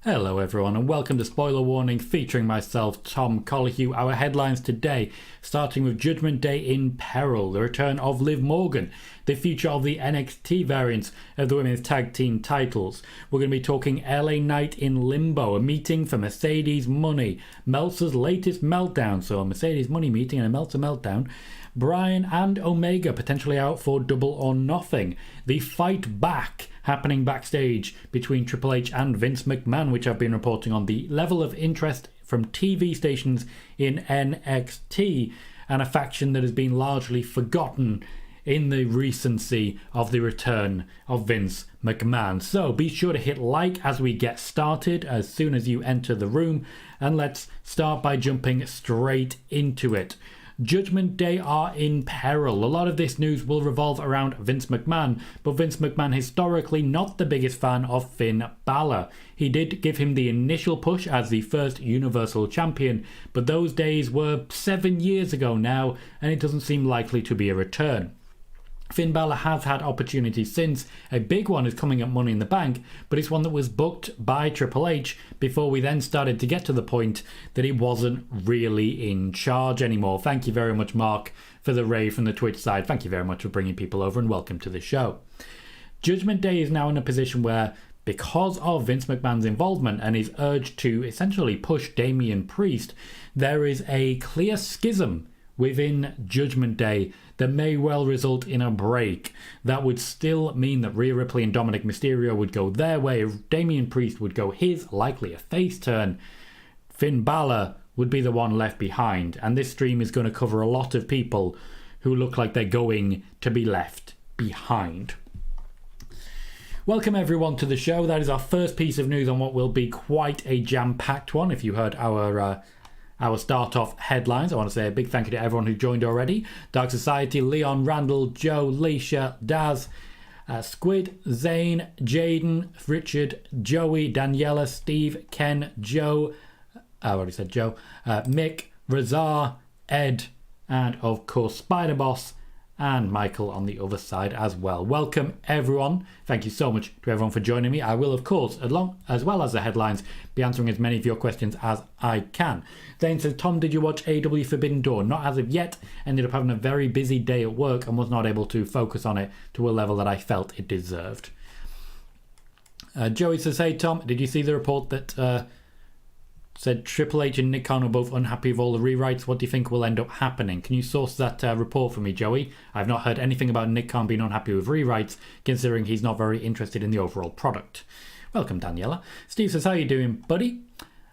Hello everyone and welcome to Spoiler Warning featuring myself, Tom Colohue. Our headlines today, starting with Judgment Day in Peril, the return of Liv Morgan, the future of the NXT variants of the women's tag team titles. We're going to be talking LA Knight in Limbo, a meeting for Mercedes Money, Meltzer's latest meltdown, so a Mercedes Money meeting and a Meltzer meltdown, Bryan and Omega potentially out for Double or Nothing, the fight back happening backstage between Triple H and Vince McMahon, which I've been reporting on, the level of interest from TV stations in NXT, and a faction that has been largely forgotten in the recency of the return of Vince McMahon. So be sure to hit like as we get started as soon as you enter the room, and let's start by jumping straight into it. Judgment Day are in peril. A lot of this news will revolve around Vince McMahon, but Vince McMahon historically not the biggest fan of Finn Balor. He did give him the initial push as the first Universal Champion, but those days were 7 years ago now, and it doesn't seem likely to be a return. Finn Balor has had opportunities since. A big one is coming at Money in the Bank, but it's one that was booked by Triple H before we then started to get to the point that he wasn't really in charge anymore. Thank you very much, Mark, for the rave from the Twitch side. Thank you very much for bringing people over and welcome to the show. Judgment Day is now in a position where, because of Vince McMahon's involvement and his urge to essentially push Damian Priest, there is a clear schism within Judgment Day that may well result in a break. That would still mean that Rhea Ripley and Dominic Mysterio would go their way, Damian Priest would go his, likely a face turn. Finn Balor would be the one left behind, and this stream is going to cover a lot of people who look like they're going to be left behind. Welcome everyone to the show. That is our first piece of news on what will be quite a jam-packed one. If you heard our start-off headlines, I want to say a big thank you to everyone who joined already. Dark Society, Leon, Randall, Joe, Leisha, Daz, Squid, Zane, Jaden, Richard, Joey, Daniela, Steve, Ken, Joe, I already said Joe, Mick, Razar, Ed, and of course Spider Boss, and Michael on the other side as well. Welcome everyone. Thank you so much to everyone for joining me. I will of course, as well as the headlines, be answering as many of your questions as I can. Zane says, Tom, did you watch AEW Forbidden Door? Not as of yet. Ended up having a very busy day at work and was not able to focus on it to a level that I felt it deserved. Joey says, hey Tom, did you see the report that said Triple H and Nick Khan are both unhappy with all the rewrites? What do you think will end up happening? Can you source that report for me, Joey? I've not heard anything about Nick Khan being unhappy with rewrites, considering he's not very interested in the overall product. Welcome, Daniela. Steve says, how you doing, buddy?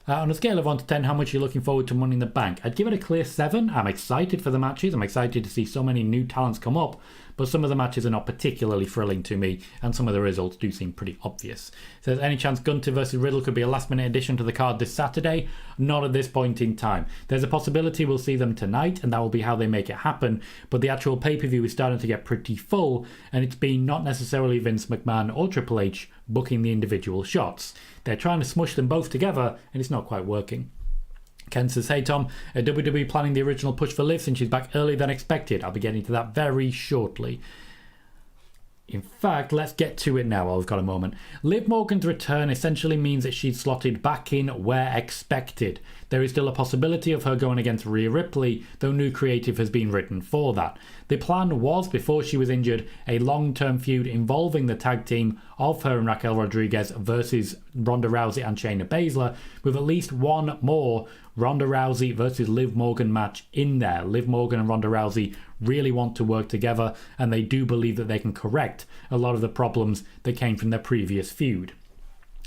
On a scale of 1 to 10, how much are you looking forward to Money in the Bank? I'd give it a clear 7. I'm excited for the matches. I'm excited to see so many new talents come up, but some of the matches are not particularly thrilling to me, and some of the results do seem pretty obvious. Says, any chance Gunter versus Riddle could be a last-minute addition to the card this Saturday? Not at this point in time. There's a possibility we'll see them tonight, and that will be how they make it happen, but the actual pay-per-view is starting to get pretty full, and it's been not necessarily Vince McMahon or Triple H booking the individual shots. They're trying to smush them both together, and it's not quite working. Ken says, hey Tom, WWE planning the original push for Liv since she's back earlier than expected. I'll be getting to that very shortly. In fact, let's get to it now while we've got a moment. Liv Morgan's return essentially means that she's slotted back in where expected. There is still a possibility of her going against Rhea Ripley, though new creative has been written for that. The plan was, before she was injured, a long-term feud involving the tag team of her and Raquel Rodriguez versus Ronda Rousey and Shayna Baszler, with at least one more Ronda Rousey versus Liv Morgan match in there. Liv Morgan and Ronda Rousey really want to work together, and they do believe that they can correct a lot of the problems that came from their previous feud.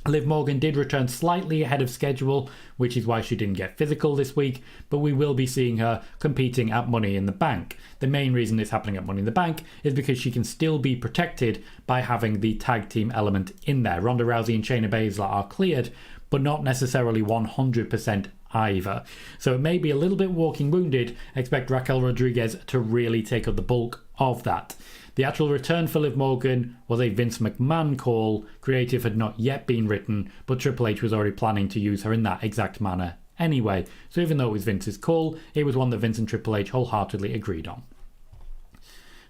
Liv Morgan did return slightly ahead of schedule, which is why she didn't get physical this week, but we will be seeing her competing at Money in the Bank. The main reason it's happening at Money in the Bank is because she can still be protected by having the tag team element in there. Ronda Rousey and Shayna Baszler are cleared, but not necessarily 100% either. So it may be a little bit walking wounded. Expect Raquel Rodriguez to really take up the bulk of that. The actual return for Liv Morgan was a Vince McMahon call. Creative had not yet been written, but Triple H was already planning to use her in that exact manner anyway. So even though it was Vince's call, it was one that Vince and Triple H wholeheartedly agreed on.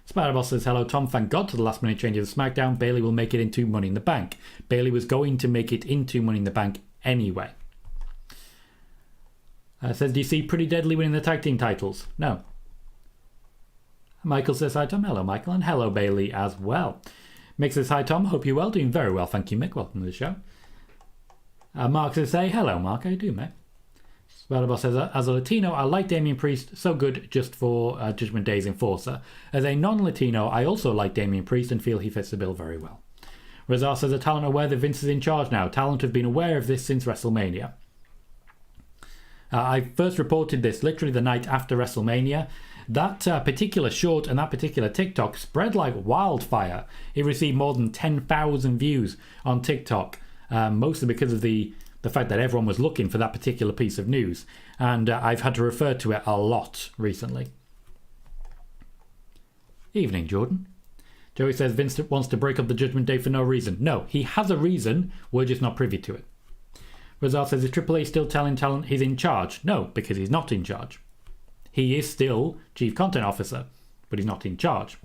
Spider-Boss says, hello Tom, thank God to the last minute change of the Smackdown. Bayley will make it into Money in the Bank. Bayley was going to make it into Money in the Bank anyway. Says, do you see Pretty Deadly winning the tag team titles? No. Michael says, hi Tom. Hello Michael, and hello Bailey as well. Mick says, hi Tom, hope you're well. Doing very well, thank you Mick, welcome to the show. Mark says, hey, hello Mark, how you doing mate? Spellboss says, as a Latino, I like Damian Priest, so good just for Judgment Day's enforcer. As a non-Latino, I also like Damian Priest and feel he fits the bill very well. Razar says, are Talent aware that Vince is in charge now? Talent have been aware of this since WrestleMania. I first reported this literally the night after WrestleMania. That particular short and that particular TikTok spread like wildfire. It received more than 10,000 views on TikTok, mostly because of the fact that everyone was looking for that particular piece of news. And I've had to refer to it a lot recently. Evening, Jordan. Joey says Vince wants to break up the Judgment Day for no reason. No, he has a reason, we're just not privy to it. Razar says, is Triple H still telling Talent he's in charge? No, because he's not in charge. He is still Chief Content Officer, but he's not in charge.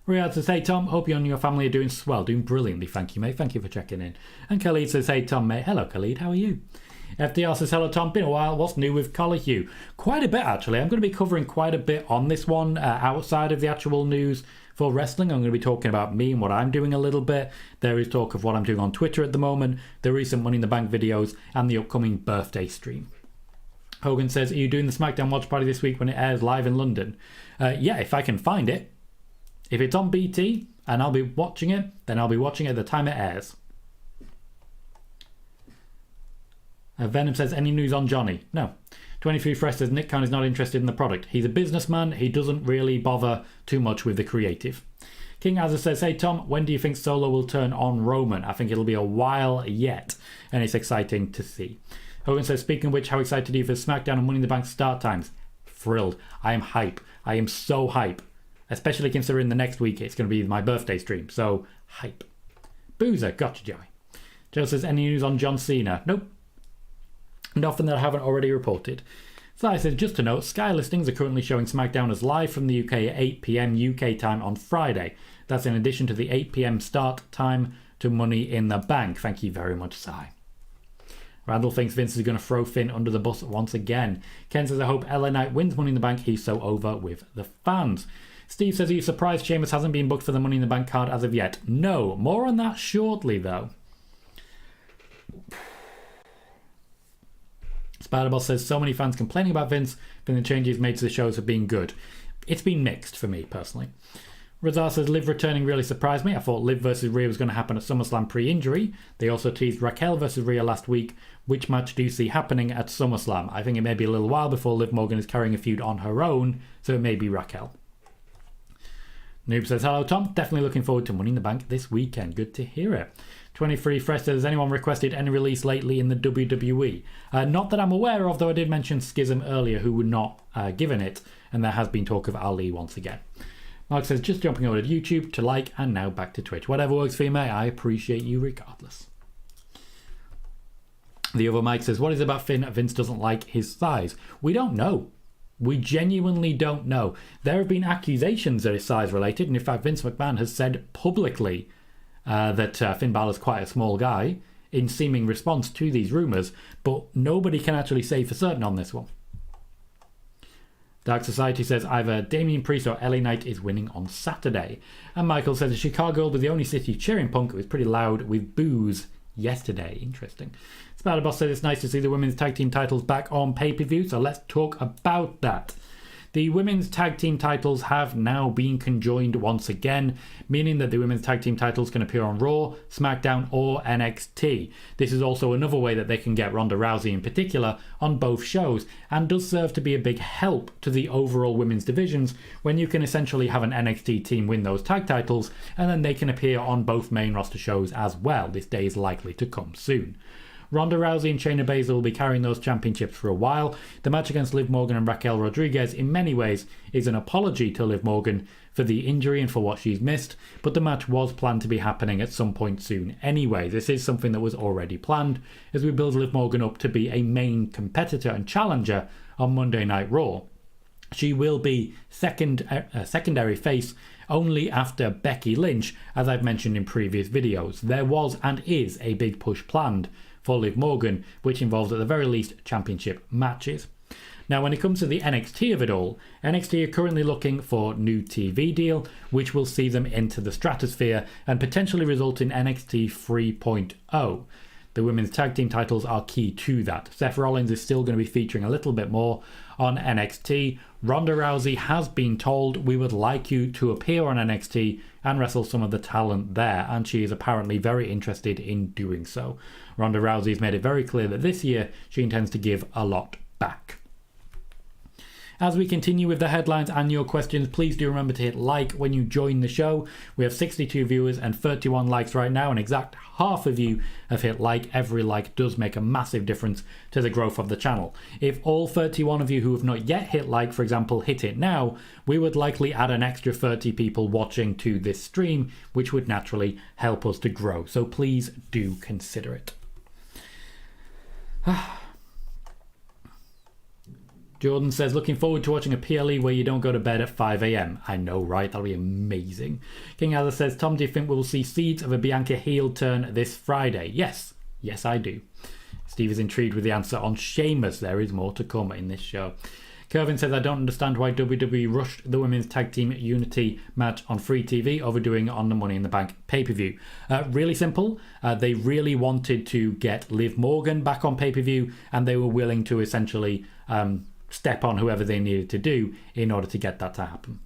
Riyadh says, hey Tom, hope you and your family are doing well, doing brilliantly, thank you mate, thank you for checking in. And Khalid says, hey Tom mate, hello Khalid, how are you? FDR says, hello Tom, been a while, what's new with Colohue? Quite a bit actually, I'm going to be covering quite a bit on this one, outside of the actual news for wrestling. I'm going to be talking about me and what I'm doing a little bit. There is talk of what I'm doing on Twitter at the moment, the recent Money in the Bank videos, and the upcoming birthday stream. Hogan says, are you doing the Smackdown watch party this week when it airs live in London? Yeah, if I can find it. If it's on BT and I'll be watching it, then I'll be watching it at the time it airs. Venom says, any news on Johnny? No. 23 Fresh says, Nick Khan is not interested in the product. He's a businessman. He doesn't really bother too much with the creative. King Azza says, hey Tom, when do you think Solo will turn on Roman? I think it'll be a while yet, and it's exciting to see. Hogan says, speaking of which, how excited are you for SmackDown and Money in the Bank start times? Thrilled. I am hype. I am so hype. Especially considering the next week it's going to be my birthday stream. So, hype. Boozer, gotcha, Joey. Joe says, any news on John Cena? Nope. Nothing that I haven't already reported. Sly says, just to note, Sky listings are currently showing SmackDown as live from the UK at 8 PM UK time on Friday. That's in addition to the 8 PM start time to Money in the Bank. Thank you very much, Sly. Randall thinks Vince is going to throw Finn under the bus once again. Ken says, I hope LA Knight wins Money in the Bank. He's so over with the fans. Steve says, are you surprised Sheamus hasn't been booked for the Money in the Bank card as of yet? No. More on that shortly, though. Spiderboss says, so many fans complaining about Vince, then the changes made to the shows have been good. It's been mixed for me, personally. Razar says, Liv returning really surprised me. I thought Liv versus Rhea was going to happen at SummerSlam pre-injury. They also teased Raquel versus Rhea last week. Which match do you see happening at SummerSlam? I think it may be a little while before Liv Morgan is carrying a feud on her own, so it may be Raquel. Noob says, hello Tom, definitely looking forward to Money in the Bank this weekend. Good to hear it. 23 Fresh says, has anyone requested any release lately in the WWE? Not that I'm aware of, though I did mention Schism earlier, who were not given it, and there has been talk of Ali once again. Mark says, just jumping over to YouTube to like, and now back to Twitch. Whatever works for you, mate. I appreciate you regardless. The other Mike says, what is it about Finn? Vince doesn't like his size. We don't know. We genuinely don't know. There have been accusations that it's size related, and in fact, Vince McMahon has said publicly that Finn Balor's quite a small guy in seeming response to these rumours, but nobody can actually say for certain on this one. Dark Society says either Damian Priest or LA Knight is winning on Saturday. And Michael says Chicago was the only city cheering Punk. It was pretty loud with boos yesterday. Interesting. Spider-Boss says it's nice to see the women's tag team titles back on pay-per-view, so let's talk about that. The women's tag team titles have now been conjoined once again, meaning that the women's tag team titles can appear on Raw, SmackDown or NXT. This is also another way that they can get Ronda Rousey in particular on both shows, and does serve to be a big help to the overall women's divisions when you can essentially have an NXT team win those tag titles and then they can appear on both main roster shows as well. This day is likely to come soon. Ronda Rousey and Shayna Baszler will be carrying those championships for a while. The match against Liv Morgan and Raquel Rodriguez in many ways is an apology to Liv Morgan for the injury and for what she's missed, but the match was planned to be happening at some point soon anyway. This is something that was already planned as we build Liv Morgan up to be a main competitor and challenger on Monday Night Raw. She will be secondary face only after Becky Lynch, as I've mentioned in previous videos. There was and is a big push planned for Liv Morgan, which involves at the very least championship matches. Now, when it comes to the NXT of it all, NXT are currently looking for new TV deal, which will see them into the stratosphere and potentially result in NXT 3.0. The women's tag team titles are key to that. Seth Rollins is still going to be featuring a little bit more on NXT. Ronda Rousey has been told, we would like you to appear on NXT and wrestle some of the talent there, and she is apparently very interested in doing so. Ronda Rousey has made it very clear that this year she intends to give a lot back. As we continue with the headlines and your questions, please do remember to hit like when you join the show. We have 62 viewers and 31 likes right now, and exact half of you have hit like. Every like does make a massive difference to the growth of the channel. If all 31 of you who have not yet hit like, for example, hit it now, we would likely add an extra 30 people watching to this stream, which would naturally help us to grow. So please do consider it. Jordan says, looking forward to watching a PLE where you don't go to bed at 5 a.m. I know, right? That'll be amazing. King Azza says, Tom, do you think we'll see seeds of a Bianca heel turn this Friday? Yes. Yes, I do. Steve is intrigued with the answer on Sheamus. There is more to come in this show. Kervin says, I don't understand why WWE rushed the women's tag team unity match on free TV, overdoing it on the Money in the Bank pay-per-view. Really simple. They really wanted to get Liv Morgan back on pay-per-view, and they were willing to essentially step on whoever they needed to do in order to get that to happen.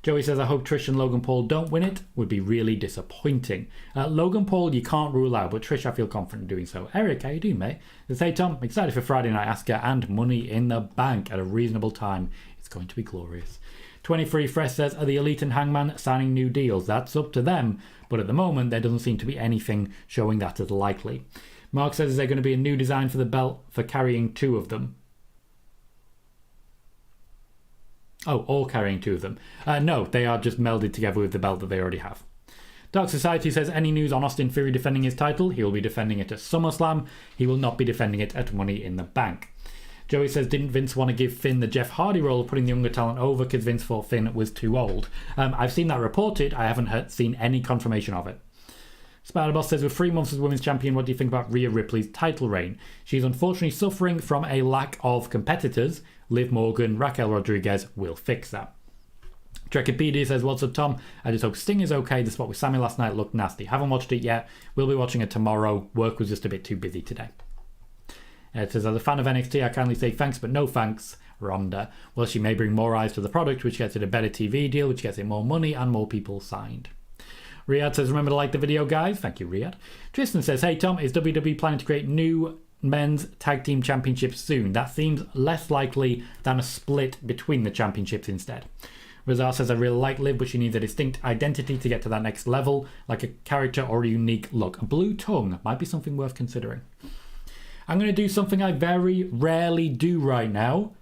Joey says, I hope Trish and Logan Paul don't win it. Would be really disappointing. Logan Paul, you can't rule out, but Trish, I feel confident doing so. Eric, how you doing, mate? They say, Tom, excited for Friday Night Asuka and Money in the Bank at a reasonable time. It's going to be glorious. 23 Fresh says, are the Elite and Hangman signing new deals? That's up to them, but at the moment, there doesn't seem to be anything showing that as likely. Mark says, is there going to be a new design for the belt for carrying two of them? Oh, all carrying two of them. No, they are just melded together with the belt that they already have. Dark Society says, any news on Austin Theory defending his title? He will be defending it at SummerSlam. He will not be defending it at Money in the Bank. Joey says, didn't Vince want to give Finn the Jeff Hardy role of putting the younger talent over because Vince thought Finn was too old? I've seen that reported. I haven't seen any confirmation of it. Spider-Boss says, with 3 months as women's champion, what do you think about Rhea Ripley's title reign? She's unfortunately suffering from a lack of competitors. Liv Morgan, Raquel Rodriguez will fix that. Trekipedia says, what's up, Tom? I just hope Sting is okay. The spot with Sammy last night looked nasty. Haven't watched it yet. We'll be watching it tomorrow. Work was just a bit too busy today. It says, as a fan of NXT, I kindly say thanks, but no thanks. Ronda. Well, she may bring more eyes to the product, which gets it a better TV deal, which gets it more money and more people signed. Riyadh says, remember to like the video, guys. Thank you, Riyadh. Tristan says, hey, Tom, is WWE planning to create new men's tag team championships soon? That seems less likely than a split between the championships instead. Razar says, I really like Liv, but she needs a distinct identity to get to that next level, like a character or a unique look. A blue tongue might be something worth considering. I'm going to do something I very rarely do right now,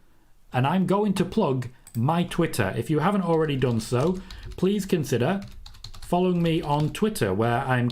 and I'm going to plug my Twitter. If you haven't already done so, please consider following me on Twitter, where I'm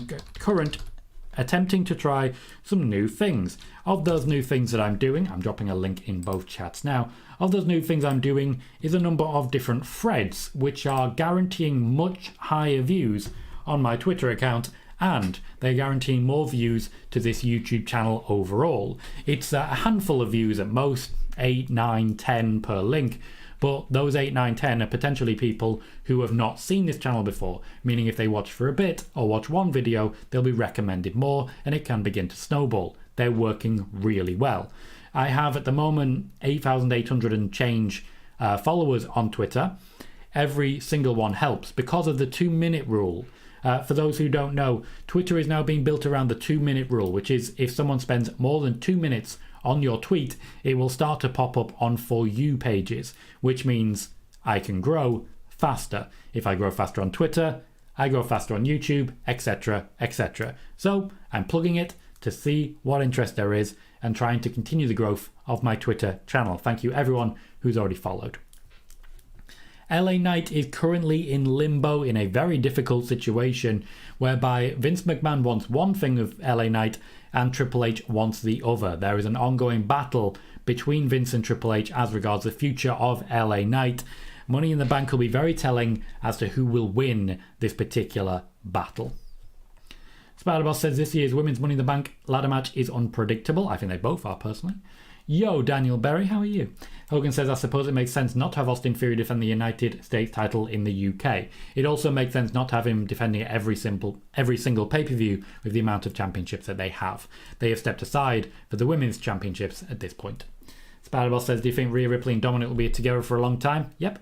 attempting to try some new things. Of those new things that I'm doing, I'm dropping a link in both chats now. Of those new things I'm doing is a number of different threads, which are guaranteeing much higher views on my Twitter account, and they're guaranteeing more views to this YouTube channel overall. It's a handful of views at most, 8, 9, 10 per link, but those 8, 9, 10 are potentially people who have not seen this channel before, meaning if they watch for a bit or watch one video, they'll be recommended more, and it can begin to snowball. They're working really well. I have at the moment 8,800 and change followers on Twitter. Every single one helps because of the 2-minute rule. For those who don't know, Twitter is now being built around the 2-minute rule, which is if someone spends more than 2 minutes on your tweet, it will start to pop up on For You pages, which means I can grow faster. If I grow faster on Twitter, I grow faster on YouTube, etc., etc. So I'm plugging it to see what interest there is and trying to continue the growth of my Twitter channel. Thank you everyone who's already followed. LA Knight is currently in limbo in a very difficult situation whereby Vince McMahon wants one thing of LA Knight and Triple H wants the other. There is an ongoing battle between Vince and Triple H as regards the future of LA Knight. Money in the Bank will be very telling as to who will win this particular battle. Spider-Boss says this year's Women's Money in the Bank ladder match is unpredictable. I think they both are, personally. Yo, Daniel Berry, how are you? Hogan says, I suppose it makes sense not to have Austin Theory defend the United States title in the UK. It also makes sense not to have him defending every single pay-per-view with the amount of championships that they have. They have stepped aside for the women's championships at this point. Spider-Boss says, do you think Rhea Ripley and Dominic will be together for a long time? Yep.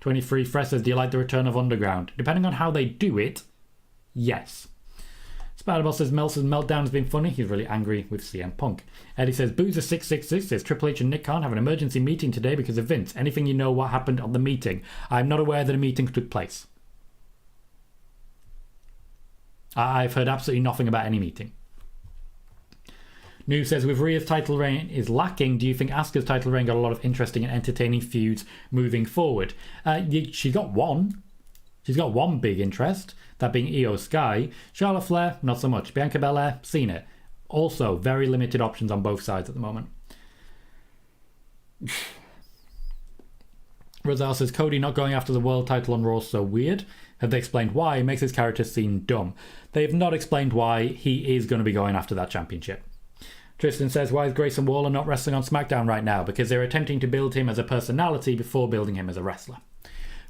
23 Fresh says, do you like the return of Underground? Depending on how they do it, yes. Spider-Boss says Meltzer's meltdown has been funny. He's really angry with CM Punk. Eddie says Boozer666 says Triple H and Nick Khan have an emergency meeting today because of Vince. Anything you know what happened on the meeting? I'm not aware that a meeting took place. I've heard absolutely nothing about any meeting. News says with Rhea's title reign is lacking, do you think Asuka's title reign got a lot of interesting and entertaining feuds moving forward? She's got one. She's got one big interest, that being Io Sky. Charlotte Flair, not so much. Bianca Belair, seen it. Also, very limited options on both sides at the moment. Rosal says, Cody not going after the world title on Raw is so weird. Have they explained why? It makes his character seem dumb. They have not explained why he is going to be going after that championship. Tristan says, why is Grayson Waller not wrestling on SmackDown right now? Because they're attempting to build him as a personality before building him as a wrestler.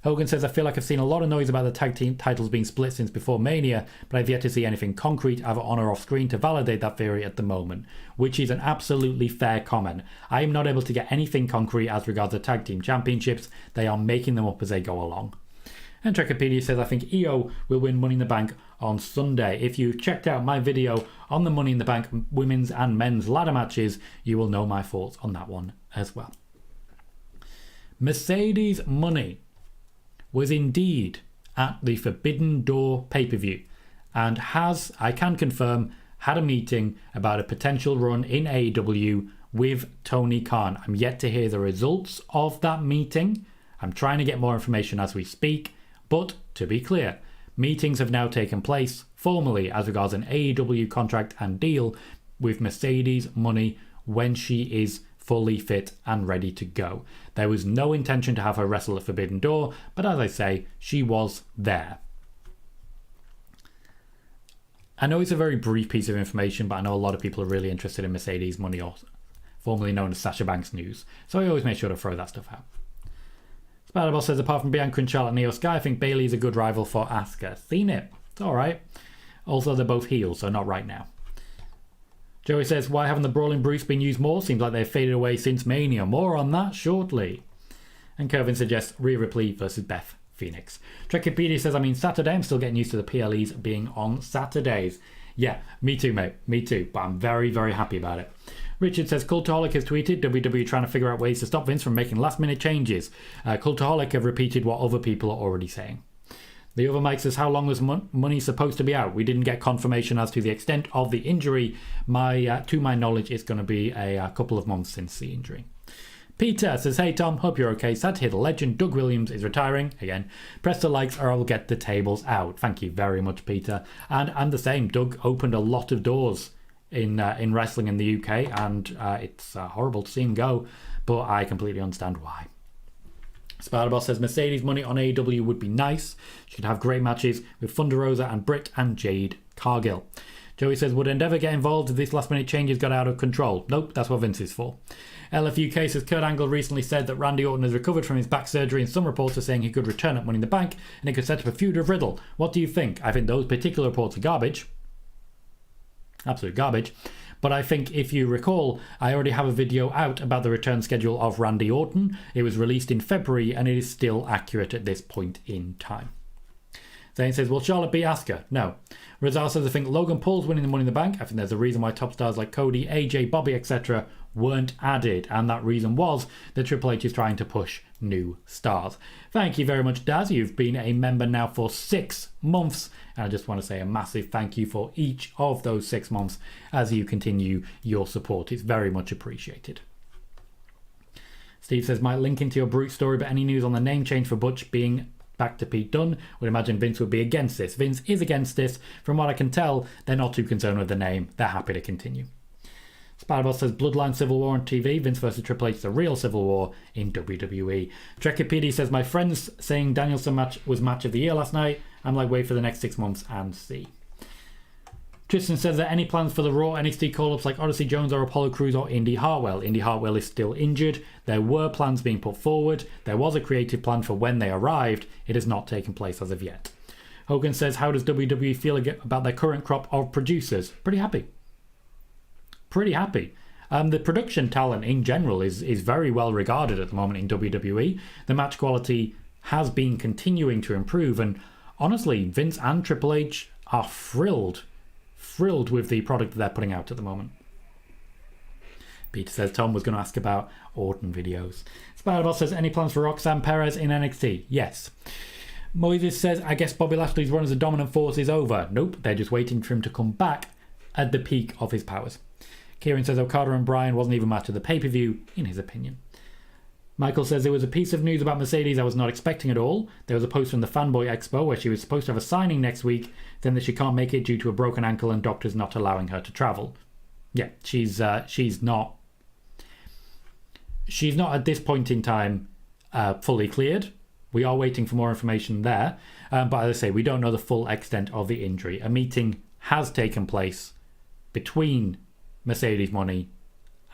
Hogan says, I feel like I've seen a lot of noise about the tag team titles being split since before Mania, but I've yet to see anything concrete either on or off screen to validate that theory at the moment, which is an absolutely fair comment. I am not able to get anything concrete as regards the tag team championships. They are making them up as they go along. And Trekopedia says, I think Io will win Money in the Bank on Sunday. If you checked out my video on the Money in the Bank women's and men's ladder matches, you will know my thoughts on that one as well. Mercedes Money was indeed at the Forbidden Door pay-per-view and has, I can confirm, had a meeting about a potential run in AEW with Tony Khan. I'm yet to hear the results of that meeting. I'm trying to get more information as we speak, but to be clear, meetings have now taken place formally as regards an AEW contract and deal with Mercedes Money when she is fully fit and ready to go. There was no intention to have her wrestle at Forbidden Door, but as I say, she was there. I know it's a very brief piece of information, but I know a lot of people are really interested in Mercedes Money, or formerly known as Sasha Banks news, so I always make sure to throw that stuff out. Spider-Boss says, apart from Bianca and Charlotte and Io Sky, I think Bayley's a good rival for Asuka. Seen it. It's alright. Also, they're both heels, so not right now. Joey says, why haven't the Brawling Brutes been used more? Seems like they've faded away since Mania. More on that shortly. And Kevin suggests Rhea Ripley versus Beth Phoenix. Trekopedia says, I mean, Saturday, I'm still getting used to the PLEs being on Saturdays. Yeah, me too, mate. Me too. But I'm very, very happy about it. Richard says, Cultaholic has tweeted, WWE trying to figure out ways to stop Vince from making last-minute changes. Cultaholic have repeated what other people are already saying. The other Mike says, how long was Money supposed to be out? We didn't get confirmation as to the extent of the injury. To my knowledge, it's going to be a couple of months since the injury. Peter says, hey Tom, hope you're okay. Sad to hear the legend Doug Williams is retiring. Again, press the likes or I'll get the tables out. Thank you very much, Peter. And I'm the same. Doug opened a lot of doors in wrestling in the UK, and it's horrible to see him go, but I completely understand why. Spider-Boss says Mercedes Money on AEW would be nice. She could have great matches with Thunder Rosa and Britt and Jade Cargill. Joey says, would Endeavour get involved if this last-minute changes got out of control? Nope, that's what Vince is for. LFUK says Kurt Angle recently said that Randy Orton has recovered from his back surgery, and some reports are saying he could return at Money in the Bank and he could set up a feud with Riddle. What do you think? I think those particular reports are garbage. Absolute garbage. But I think if you recall, I already have a video out about the return schedule of Randy Orton. It was released in February and it is still accurate at this point in time. Zane says, will Charlotte beat Asuka? No. Rizal says, I think Logan Paul's winning the Money in the Bank. I think there's a reason why top stars like Cody, AJ, Bobby, etc. weren't added. And that reason was that Triple H is trying to push new stars. Thank you very much, Daz. You've been a member now for 6 months. And I just want to say a massive thank you for each of those 6 months as you continue your support. It's very much appreciated. Steve says, might link into your Brute story, but any news on the name change for Butch being back to Pete Dunne? Would imagine Vince would be against this. Vince is against this. From what I can tell, they're not too concerned with the name. They're happy to continue. Spider-Boss says Bloodline Civil War on TV. Vince versus Triple H, the real Civil War in WWE. Trekopedia says, my friends saying Danielson match was match of the year last night. I'm like, wait for the next 6 months and see. Tristan says that any plans for the Raw NXT call-ups like Odyssey Jones or Apollo Crews or Indy Hartwell? Indy Hartwell is still injured. There were plans being put forward. There was a creative plan for when they arrived. It has not taken place as of yet. Hogan says, how does WWE feel about their current crop of producers? Pretty happy. Pretty happy. The production talent in general is very well regarded at the moment in WWE. The match quality has been continuing to improve, and honestly, Vince and Triple H are thrilled with the product that they're putting out at the moment. Peter says Tom was going to ask about Orton videos. Spider-Boss says, any plans for Roxanne Perez in NXT? Yes. Moises says, I guess Bobby Lashley's run as a dominant force is over. Nope, they're just waiting for him to come back at the peak of his powers. Kieran says Okada and Bryan wasn't even match of the pay-per-view, in his opinion. Michael says, there was a piece of news about Mercedes I was not expecting at all. There was a post from the Fanboy Expo where she was supposed to have a signing next week, then that she can't make it due to a broken ankle and doctors not allowing her to travel. Yeah, she's not at this point in time fully cleared. We are waiting for more information there. But as I say, we don't know the full extent of the injury. A meeting has taken place between Mercedes Moné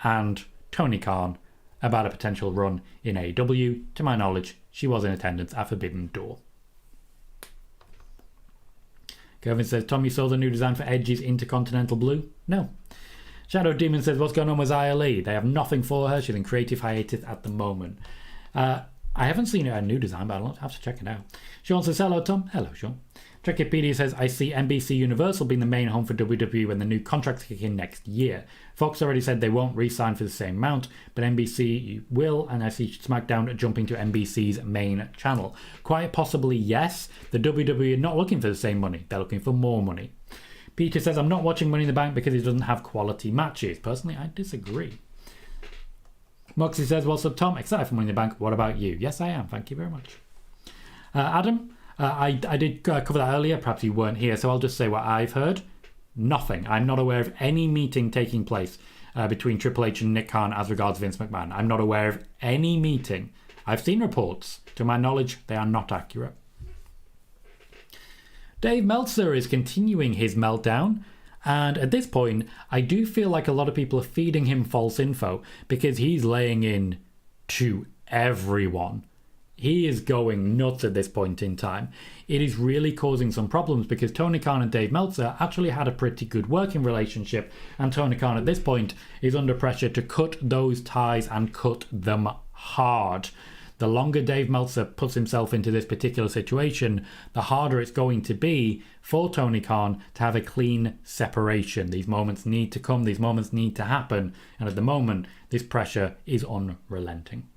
and Tony Khan about a potential run in AEW. To my knowledge, she was in attendance at Forbidden Door. Kevin says, Tom, you saw the new design for Edge's Intercontinental Blue? No. Shadow Demon says, what's going on with Xia Li? They have nothing for her. She's in creative hiatus at the moment. I haven't seen a new design, but I'll have to check it out. Sean says, hello, Tom. Hello, Sean. Wikipedia says, I see NBC Universal being the main home for WWE when the new contracts kick in next year. Fox already said they won't re-sign for the same amount, but NBC will, and I see SmackDown jumping to NBC's main channel. Quite possibly, yes. The WWE are not looking for the same money. They're looking for more money. Peter says, I'm not watching Money in the Bank because it doesn't have quality matches. Personally, I disagree. Moxie says, what's up, Tom? Excited for Money in the Bank. What about you? Yes, I am. Thank you very much. Adam? I did cover that earlier. Perhaps you weren't here, so I'll just say what I've heard. Nothing. I'm not aware of any meeting taking place between Triple H and Nick Khan as regards Vince McMahon. I'm not aware of any meeting. I've seen reports. To my knowledge, they are not accurate. Dave Meltzer is continuing his meltdown, and at this point, I do feel like a lot of people are feeding him false info because he's laying in to everyone. He is going nuts at this point in time. It is really causing some problems because Tony Khan and Dave Meltzer actually had a pretty good working relationship, and Tony Khan at this point is under pressure to cut those ties and cut them hard. The longer Dave Meltzer puts himself into this particular situation, the harder it's going to be for Tony Khan to have a clean separation. These moments need to come, these moments need to happen, and at the moment, this pressure is unrelenting.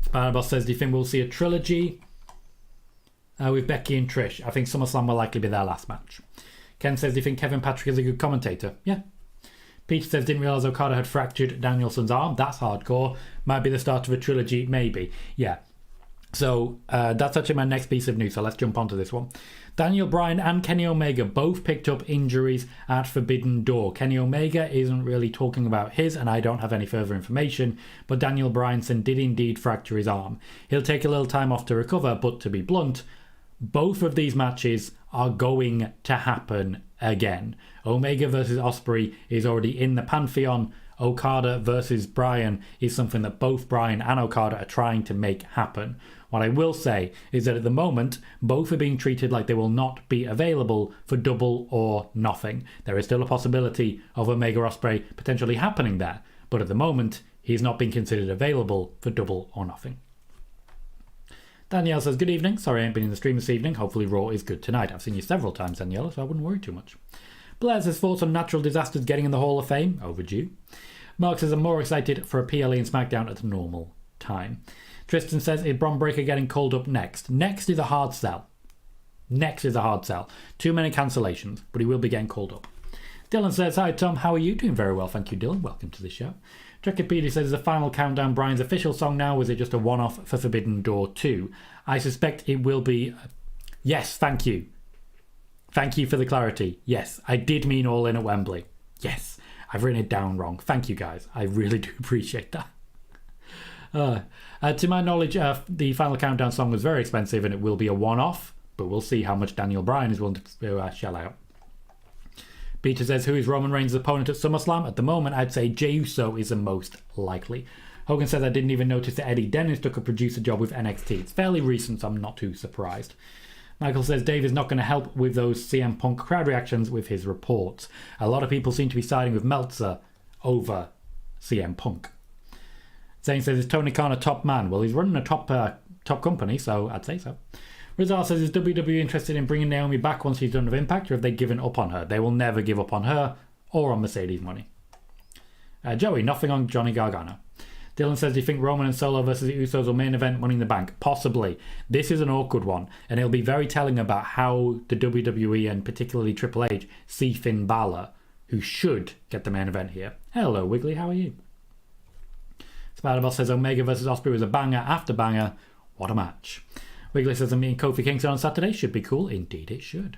Spider-Boss says, do you think we'll see a trilogy with Becky and Trish? I think SummerSlam will likely be their last match. Ken says, do you think Kevin Patrick is a good commentator? Yeah. Peter says, didn't realise Okada had fractured Danielson's arm. That's hardcore. Might be the start of a trilogy, maybe. Yeah. So that's actually my next piece of news, so let's jump onto this one. Daniel Bryan and Kenny Omega both picked up injuries at Forbidden Door. Kenny Omega isn't really talking about his, and I don't have any further information, but Daniel Bryanson did indeed fracture his arm. He'll take a little time off to recover, but to be blunt, both of these matches are going to happen again. Omega versus Ospreay is already in the pantheon. Okada versus Bryan is something that both Bryan and Okada are trying to make happen. What I will say is that at the moment, both are being treated like they will not be available for Double or Nothing. There is still a possibility of Omega Ospreay potentially happening there, but at the moment, he's not being considered available for Double or Nothing. Danielle says, good evening. Sorry I ain't been in the stream this evening. Hopefully Raw is good tonight. I've seen you several times, Danielle, so I wouldn't worry too much. Blair says, thoughts on natural disasters getting in the Hall of Fame? Overdue. Mark says, I'm more excited for a PLE and Smackdown at the normal time. Tristan says, is Bron Breakker getting called up next? Next is a hard sell. Next is a hard sell. Too many cancellations, but he will be getting called up. Dylan says, hi Tom, how are you? Doing very well, thank you Dylan. Welcome to the show. Wikipedia says, is the final countdown Bryan's official song now, or is it just a one-off for Forbidden Door 2? I suspect it will be... Yes, thank you. Thank you for the clarity. Yes, I did mean All In at Wembley. Yes, I've written it down wrong. Thank you guys. I really do appreciate that. To my knowledge, the Final Countdown song was very expensive and it will be a one-off, but we'll see how much Daniel Bryan is willing to shell out. Peter says, who is Roman Reigns' opponent at SummerSlam? At the moment, I'd say Jey Uso is the most likely. Hogan says, I didn't even notice that Eddie Dennis took a producer job with NXT. It's fairly recent, so I'm not too surprised. Michael says, Dave is not going to help with those CM Punk crowd reactions with his reports. A lot of people seem to be siding with Meltzer over CM Punk. Zane says, is Tony Khan a top man? Well, he's running a top company, so I'd say so. Rizal says, is WWE interested in bringing Naomi back once she's done with Impact, or have they given up on her? They will never give up on her or on Mercedes money. Joey, nothing on Johnny Gargano. Dylan says, do you think Roman and Solo versus the Usos will main event Money in the Bank? Possibly. This is an awkward one, and it'll be very telling about how the WWE and particularly Triple H see Finn Balor, who should get the main event here. Hello, Wiggly, how are you? Spider-Boss says, Omega versus Ospreay was a banger after banger. What a match. Wiggly says, I'm meeting Kofi Kingston on Saturday. Should be cool. Indeed, it should.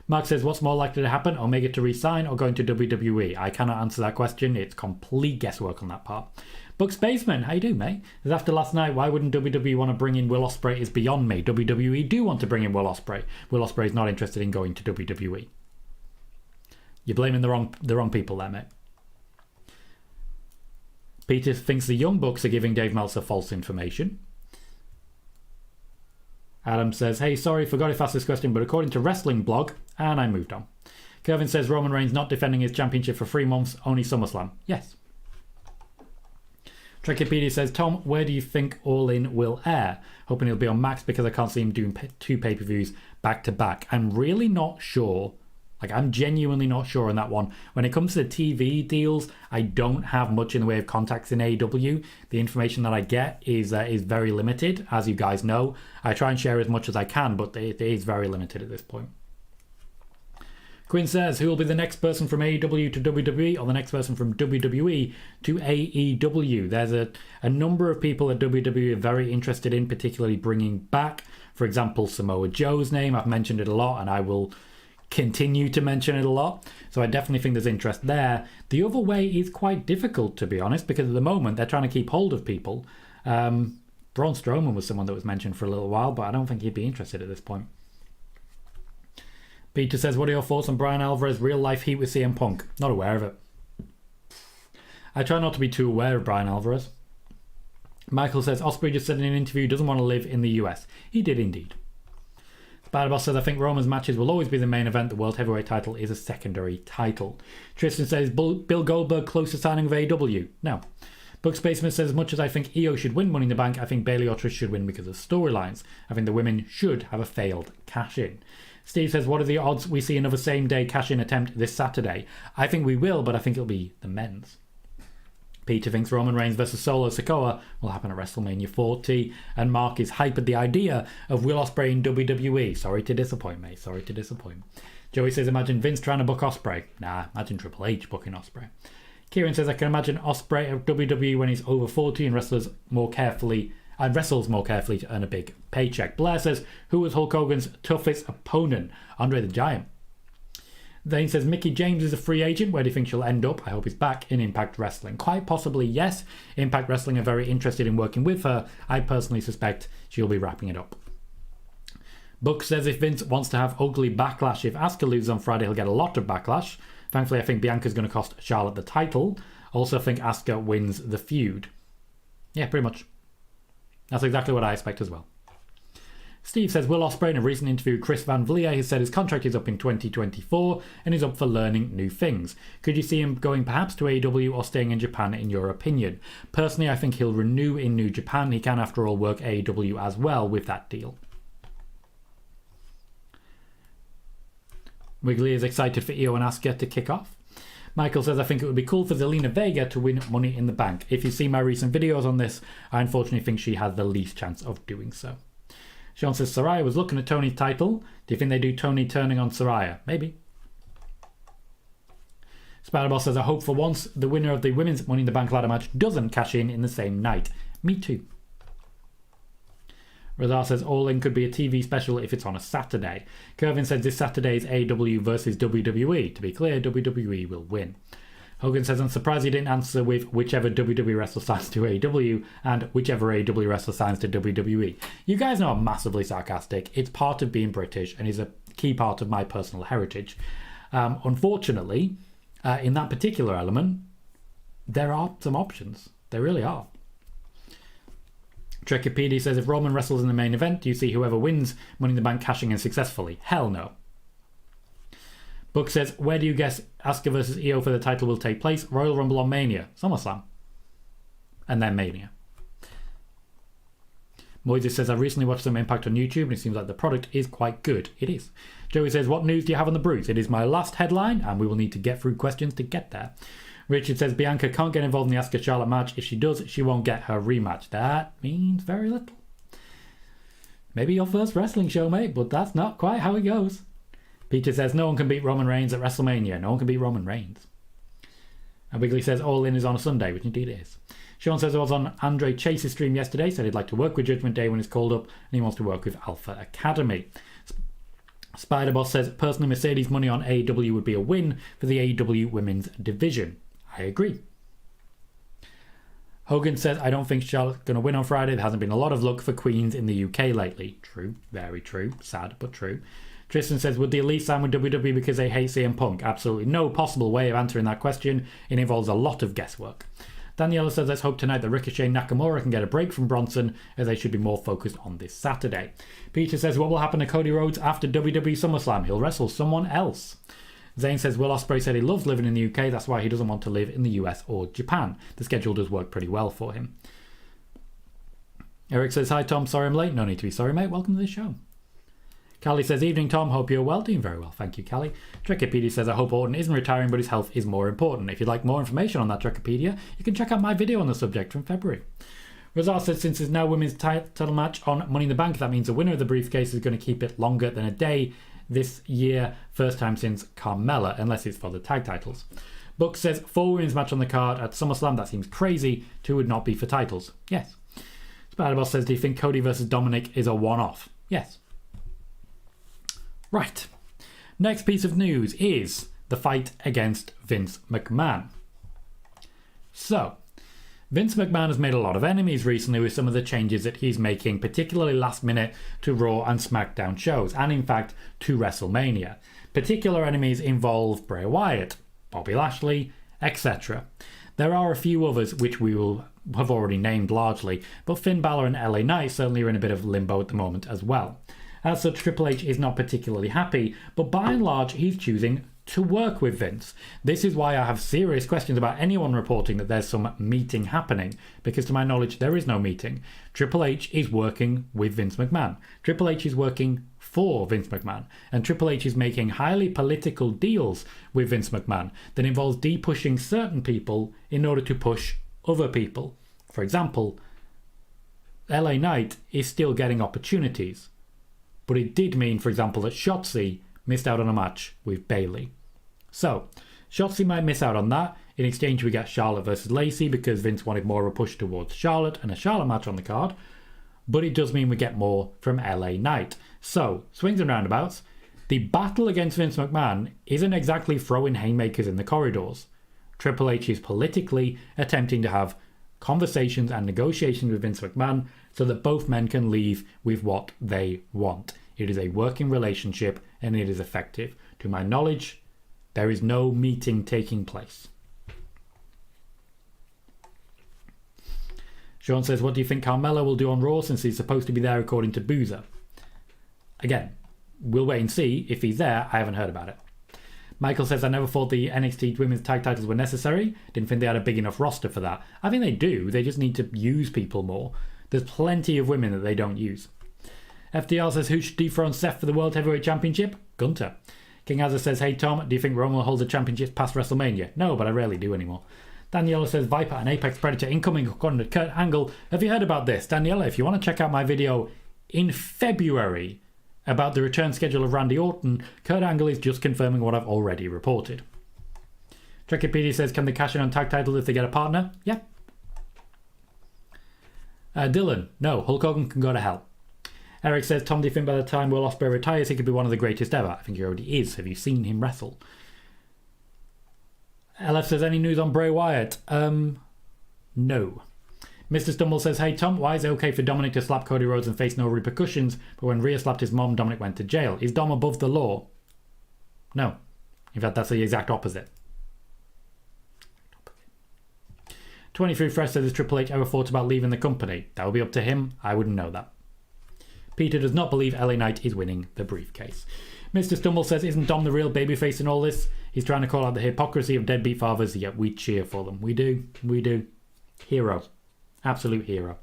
Mark says, what's more likely to happen? Omega to re-sign or going to WWE? I cannot answer that question. It's complete guesswork on that part. Bucks Basement, how you doing, mate? As after last night, why wouldn't WWE want to bring in Will Ospreay is beyond me. WWE do want to bring in Will Ospreay. Will Ospreay is not interested in going to WWE. You're blaming the wrong people there, mate. Peter thinks the Young Bucks are giving Dave Meltzer false information. Adam says, hey, sorry, forgot if I asked this question, but according to Wrestling Blog, and I moved on. Kevin says, Roman Reigns not defending his championship for 3 months, only SummerSlam. Yes. Trekipedia says, Tom, where do you think All In will air? Hoping he'll be on Max because I can't see him doing 2 pay-per-views back to back. I'm really not sure. I'm genuinely not sure on that one. When it comes to TV deals, I don't have much in the way of contacts in AEW. The information that I get is very limited, as you guys know. I try and share as much as I can, but it is very limited at this point. Quinn says, who will be the next person from AEW to WWE or the next person from WWE to AEW? There's a number of people that WWE are very interested in, particularly bringing back. For example, Samoa Joe's name. I've mentioned it a lot, and I will continue to mention it a lot, so I definitely think there's interest there. The other way is quite difficult, to be honest, because at the moment they're trying to keep hold of people. Braun Strowman was someone that was mentioned for a little while, but I don't think he'd be interested at this point. Peter says, what are your thoughts on Brian Alvarez real life heat with CM Punk? Not aware of it. I try not to be too aware of Brian Alvarez. Michael says, Ospreay just said in an interview he doesn't want to live in the US. He did indeed. Spider-Boss says, I think Roman's matches will always be the main event. The World Heavyweight title is a secondary title. Tristan says, Bill Goldberg close to signing with AEW? No. Buck Spaceman says, as much as I think Io should win Money in the Bank, I think Bayley or Trish should win because of storylines. I think the women should have a failed cash-in. Steve says, what are the odds we see another same-day cash-in attempt this Saturday? I think we will, but I think it'll be the men's. Peter thinks Roman Reigns versus Solo Sikoa will happen at WrestleMania 40, and Mark is hyped at the idea of Will Ospreay in WWE. Sorry to disappoint, mate. Sorry to disappoint. Joey says, imagine Vince trying to book Ospreay. Nah, imagine Triple H booking Ospreay. Kieran says, I can imagine Ospreay at WWE when he's over 40 and wrestles more carefully to earn a big paycheck. Blair says, who was Hulk Hogan's toughest opponent? Andre the Giant. Zane says, Mickey James is a free agent. Where do you think she'll end up? I hope he's back in Impact Wrestling. Quite possibly, yes. Impact Wrestling are very interested in working with her. I personally suspect she'll be wrapping it up. Buck says, if Vince wants to have ugly backlash, if Asuka loses on Friday, he'll get a lot of backlash. Thankfully, I think Bianca's going to cost Charlotte the title. Also, I think Asuka wins the feud. Yeah, pretty much. That's exactly what I expect as well. Steve says, Will Ospreay in a recent interview with Chris Van Vliet has said his contract is up in 2024 and is up for learning new things. Could you see him going perhaps to AEW or staying in Japan in your opinion? Personally, I think he'll renew in New Japan. He can, after all, work AEW as well with that deal. Wiggly is excited for Io and Asuka to kick off. Michael says, I think it would be cool for Zelina Vega to win Money in the Bank. If you see my recent videos on this, I unfortunately think she has the least chance of doing so. Sean says, Saraya was looking at Tony's title. Do you think they do Tony turning on Saraya? Maybe. Spider-Boss says, I hope for once the winner of the women's Money in the Bank ladder match doesn't cash in the same night. Me too. Razar says, All In could be a TV special if it's on a Saturday. Kervin says, this Saturday is AEW versus WWE. To be clear, WWE will win. Hogan says, I'm surprised he didn't answer with whichever WWE wrestler signs to AEW and whichever AEW wrestler signs to WWE. You guys know I'm massively sarcastic. It's part of being British and is a key part of my personal heritage. Unfortunately, in that particular element, there are some options. There really are. Trekkipedia says, if Roman wrestles in the main event, do you see whoever wins Money in the Bank cashing in successfully? Hell no. Book says, where do you guess Asuka versus Io for the title will take place? Royal Rumble or Mania? SummerSlam. And then Mania. Moises says, I recently watched some Impact on YouTube and it seems like the product is quite good. It is. Joey says, what news do you have on the Brutes? It is my last headline and we will need to get through questions to get there. Richard says, Bianca can't get involved in the Asuka Charlotte match. If she does, she won't get her rematch. That means very little. Maybe your first wrestling show, mate, but that's not quite how it goes. Peter says, no one can beat Roman Reigns at WrestleMania. No one can beat Roman Reigns. And Wiggly says, All In is on a Sunday, which indeed it is. Sean says, I was on Andre Chase's stream yesterday, said he'd like to work with Judgment Day when he's called up, and he wants to work with Alpha Academy. Spider-Boss says, personally, Mercedes money on AEW would be a win for the AEW women's division. I agree. Hogan says, I don't think Charlotte's going to win on Friday. There hasn't been a lot of luck for queens in the UK lately. True, very true. Sad, but true. Tristan says, would the Elite sign with WWE because they hate CM Punk? Absolutely no possible way of answering that question. It involves a lot of guesswork. Daniela says, let's hope tonight that Ricochet and Nakamura can get a break from Bronson as they should be more focused on this Saturday. Peter says, what will happen to Cody Rhodes after WWE SummerSlam? He'll wrestle someone else. Zane says, Will Ospreay said he loves living in the UK. That's why he doesn't want to live in the US or Japan. The schedule does work pretty well for him. Eric says, hi Tom, sorry I'm late. No need to be sorry, mate. Welcome to the show. Callie says, evening Tom, hope you're well. Doing very well, thank you, Callie. Trekkipedia says, I hope Orton isn't retiring, but his health is more important. If you'd like more information on that, Trekkipedia, you can check out my video on the subject from February. Razar says, since there's now women's title match on Money in the Bank, that means the winner of the briefcase is going to keep it longer than a day this year. First time since Carmella, unless it's for the tag titles. Book says, 4 women's match on the card at SummerSlam. That seems crazy. 2 would not be for titles. Yes. Spider-Boss says, do you think Cody versus Dominic is a one-off? Yes. Right. Next piece of news is the fight against Vince McMahon. So, Vince McMahon has made a lot of enemies recently with some of the changes that he's making, particularly last minute to Raw and Smackdown shows, and in fact to WrestleMania. Particular enemies involve Bray Wyatt, Bobby Lashley, etc. There are a few others which we will have already named largely, but Finn Balor and LA Knight certainly are in a bit of limbo at the moment as well. As such, Triple H is not particularly happy, but by and large he's choosing to work with Vince. This is why I have serious questions about anyone reporting that there's some meeting happening, because to my knowledge there is no meeting. Triple H is working with Vince McMahon. Triple H is working for Vince McMahon, and Triple H is making highly political deals with Vince McMahon that involves de-pushing certain people in order to push other people. For example, LA Knight is still getting opportunities, but it did mean, for example, that Shotzi missed out on a match with Bayley. So, Shotzi might miss out on that. In exchange, we get Charlotte versus Lacey because Vince wanted more of a push towards Charlotte and a Charlotte match on the card. But it does mean we get more from LA Knight. So, swings and roundabouts. The battle against Vince McMahon isn't exactly throwing haymakers in the corridors. Triple H is politically attempting to have conversations and negotiations with Vince McMahon so that both men can leave with what they want. It is a working relationship and it is effective. To my knowledge, there is no meeting taking place. Sean says, what do you think Carmella will do on Raw since he's supposed to be there according to Boozer? Again, we'll wait and see. If he's there, I haven't heard about it. Michael says, I never thought the NXT women's tag titles were necessary. Didn't think they had a big enough roster for that. I think they do. They just need to use people more. There's plenty of women that they don't use. FDR says, who should dethrone Seth for the World Heavyweight Championship? Gunter. King Hazard says, hey Tom, do you think Roman will hold the championships past WrestleMania? No, but I rarely do anymore. Daniela says, Viper and Apex Predator incoming according to Kurt Angle. Have you heard about this? Daniela, if you want to check out my video in February about the return schedule of Randy Orton, Kurt Angle is just confirming what I've already reported. Trekkipedia says, can they cash in on tag titles if they get a partner? Yeah. Dylan, no, Hulk Hogan can go to hell. Eric says, Tom, do you think by the time Will Ospreay retires he could be one of the greatest ever? I think he already is. Have you seen him wrestle? LF says, any news on Bray Wyatt? No. Mr. Stumble says, hey Tom, why is it okay for Dominic to slap Cody Rhodes and face no repercussions, but when Rhea slapped his mom, Dominic went to jail? Is Dom above the law? No. In fact, that's the exact opposite. 23 Fresh says, has Triple H ever thought about leaving the company? That would be up to him. I wouldn't know that. Peter does not believe LA Knight is winning the briefcase. Mr. Stumble says, isn't Dom the real babyface in all this? He's trying to call out the hypocrisy of deadbeat fathers, yet we cheer for them. We do. We do. Hero. Absolute hero.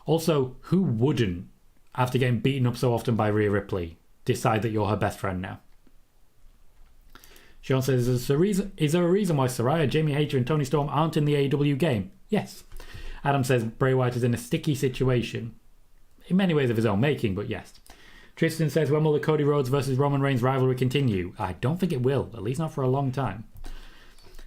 Also, who wouldn't, after getting beaten up so often by Rhea Ripley, decide that you're her best friend now? Sean says, is there a reason why Saraya, Jamie Hayter and Tony Storm aren't in the AEW game? Yes. Adam says, Bray Wyatt is in a sticky situation. In many ways of his own making, but yes. Tristan says, when will the Cody Rhodes versus Roman Reigns rivalry continue? I don't think it will, at least not for a long time.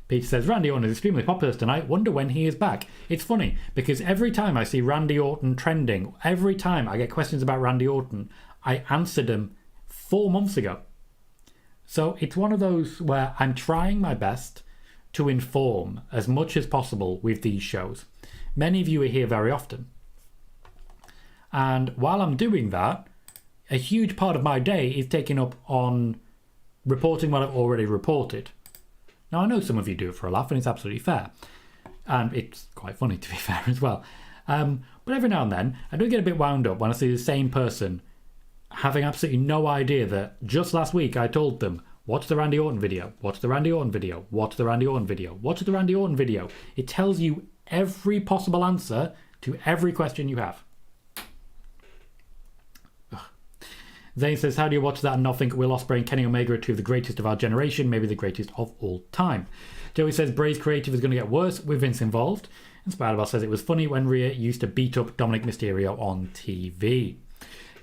Peter says, Randy Orton is extremely popular tonight. Wonder when he is back. It's funny, because every time I see Randy Orton trending, every time I get questions about Randy Orton, I answered them 4 months ago. So it's one of those where I'm trying my best to inform as much as possible with these shows. Many of you are here very often. And while I'm doing that, a huge part of my day is taken up on reporting what I've already reported. Now, I know some of you do it for a laugh, and it's absolutely fair. And it's quite funny, to be fair, as well. But every now and then, I do get a bit wound up when I see the same person having absolutely no idea that just last week I told them, watch the Randy Orton video, watch the Randy Orton video, watch the Randy Orton video, watch the Randy Orton video. It tells you every possible answer to every question you have. Zane says, how do you watch that and not think Will Ospreay and Kenny Omega are two of the greatest of our generation, maybe the greatest of all time? Joey says, Bray's creative is going to get worse with Vince involved. And Spider-Ball says, it was funny when Rhea used to beat up Dominic Mysterio on TV.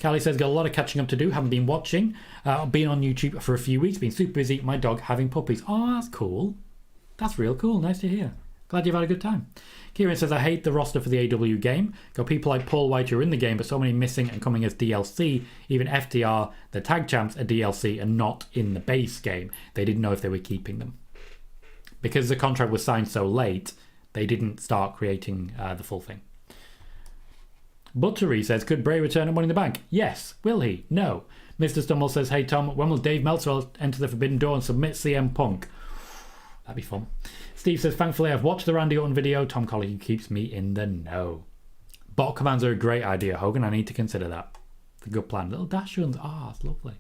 Callie says, got a lot of catching up to do, haven't been watching. Been on YouTube for a few weeks, been super busy, my dog having puppies. Oh, that's cool. That's real cool, nice to hear. Glad you've had a good time. Kieran says, I hate the roster for the AEW game. Got people like Paul White who are in the game, but so many missing and coming as DLC. Even FTR, the tag champs, are DLC and not in the base game. They didn't know if they were keeping them. Because the contract was signed so late, they didn't start creating the full thing. Buttery says, could Bray return at Money in the Bank? Yes. Will he? No. Mr. Stumble says, hey Tom, when will Dave Meltzer enter the Forbidden Door and submit CM Punk? That'd be fun. Steve says, thankfully I've watched the Randy Orton video. Tom Colohue keeps me in the know. Bot commands are a great idea, Hogan. I need to consider that. It's a good plan. Little dash runs. Ah, it's lovely.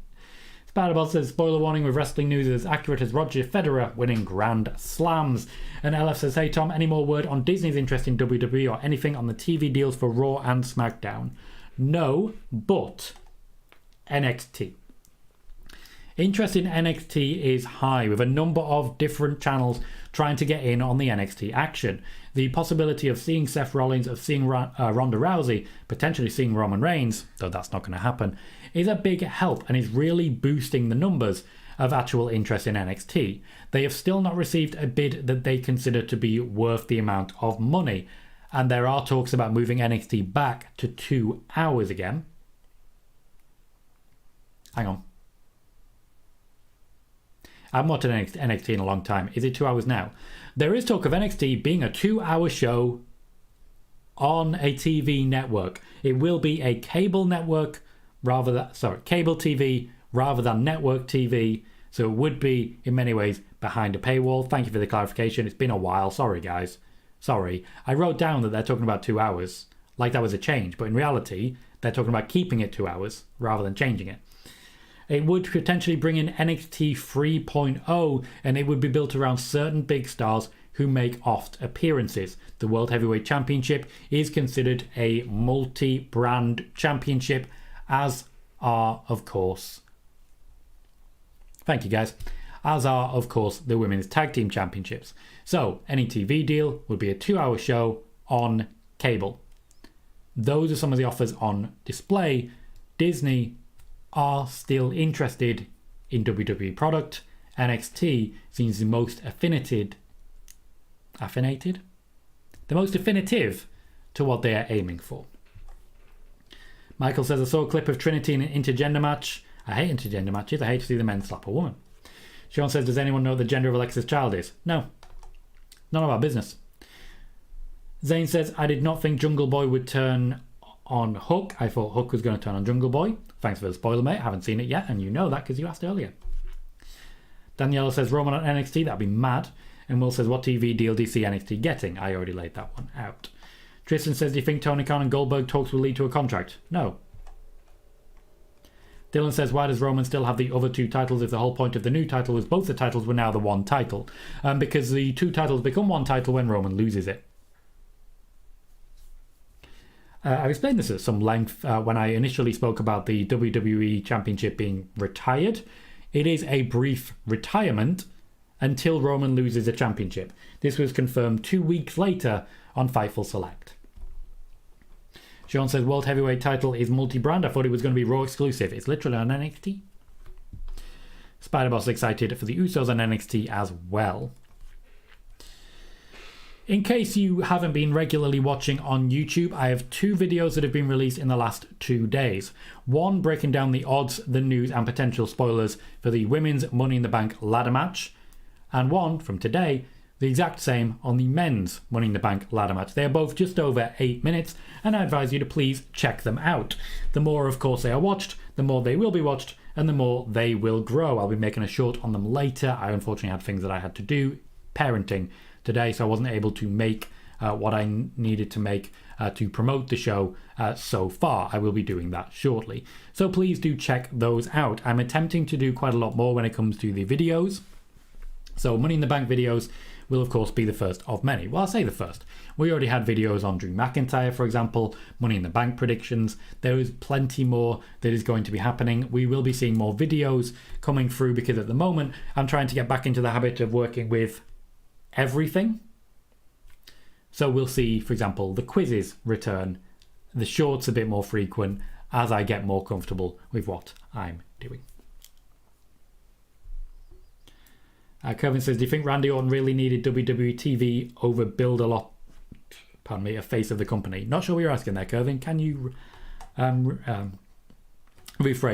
Spiderball says, spoiler warning with wrestling news is as accurate as Roger Federer winning Grand Slams. And LF says, hey Tom, any more word on Disney's interest in WWE or anything on the TV deals for Raw and Smackdown? No, but NXT. Interest in NXT is high, with a number of different channels trying to get in on the NXT action. The possibility of seeing Seth Rollins, of seeing Ronda Rousey, potentially seeing Roman Reigns, though that's not going to happen, is a big help and is really boosting the numbers of actual interest in NXT. They have still not received a bid that they consider to be worth the amount of money, and there are talks about moving NXT back to 2 hours again. Hang on. I haven't watched NXT in a long time. Is it 2 hours now? There is talk of NXT being a 2-hour show on a TV network. It will be a cable network cable TV rather than network TV. So it would be, in many ways, behind a paywall. Thank you for the clarification. It's been a while. Sorry, guys. Sorry. I wrote down that they're talking about 2 hours, like that was a change. But in reality, they're talking about keeping it 2 hours rather than changing it. It would potentially bring in NXT 3.0, and it would be built around certain big stars who make oft appearances. The World Heavyweight Championship is considered a multi-brand championship, as are, of course... Thank you, guys. As are, of course, the Women's Tag Team Championships. So, any TV deal would be a 2-hour show on cable. Those are some of the offers on display. Disney are still interested in WWE product. NXT seems the most affinited? The most affinitive to what they are aiming for. Michael says, I saw a clip of Trinity in an intergender match. I hate intergender matches. I hate to see the men slap a woman. Sean says, does anyone know what the gender of Alexa's child is? No. None of our business. Zane says, I did not think Jungle Boy would turn on Hook. I thought Hook was going to turn on Jungle Boy. Thanks for the spoiler, mate. I haven't seen it yet, and you know that because you asked earlier. Daniela says, Roman on NXT, that'd be mad. And Will says, what TV deal do you see NXT getting? I already laid that one out. Tristan says, do you think Tony Khan and Goldberg talks will lead to a contract? No. Dylan says, why does Roman still have the other two titles if the whole point of the new title was both the titles were now the one title? Because the two titles become one title when Roman loses it. I've explained this at some length when I initially spoke about the WWE Championship being retired. It is a brief retirement until Roman loses the championship. This was confirmed 2 weeks later on Fightful Select. Sean says, World Heavyweight title is multi-brand. I thought it was going to be Raw exclusive. It's literally on NXT. Spider-Boss excited for the Usos on NXT as well. In case you haven't been regularly watching on YouTube, I have 2 videos that have been released in the last 2 days. One breaking down the odds, the news and potential spoilers for the Women's Money in the Bank ladder match. And one from today, the exact same on the Men's Money in the Bank ladder match. They are both just over 8 minutes, and I advise you to please check them out. The more, of course, they are watched, the more they will be watched, and the more they will grow. I'll be making a short on them later. I unfortunately had things that I had to do, parenting, today, so I wasn't able to make what I needed to make to promote the show so far. I will be doing that shortly. So please do check those out. I'm attempting to do quite a lot more when it comes to the videos. So Money in the Bank videos will of course be the first of many. Well, I'll say the first. We already had videos on Drew McIntyre, for example, Money in the Bank predictions. There is plenty more that is going to be happening. We will be seeing more videos coming through because at the moment I'm trying to get back into the habit of working with everything. So we'll see, for example, the quizzes return, the shorts a bit more frequent as I get more comfortable with what I'm doing. Kevin says, do you think Randy Orton really needed WWE TV over build a lot, pardon me, a face of the company? Not sure what you're asking there, Kevin. Can you rephrase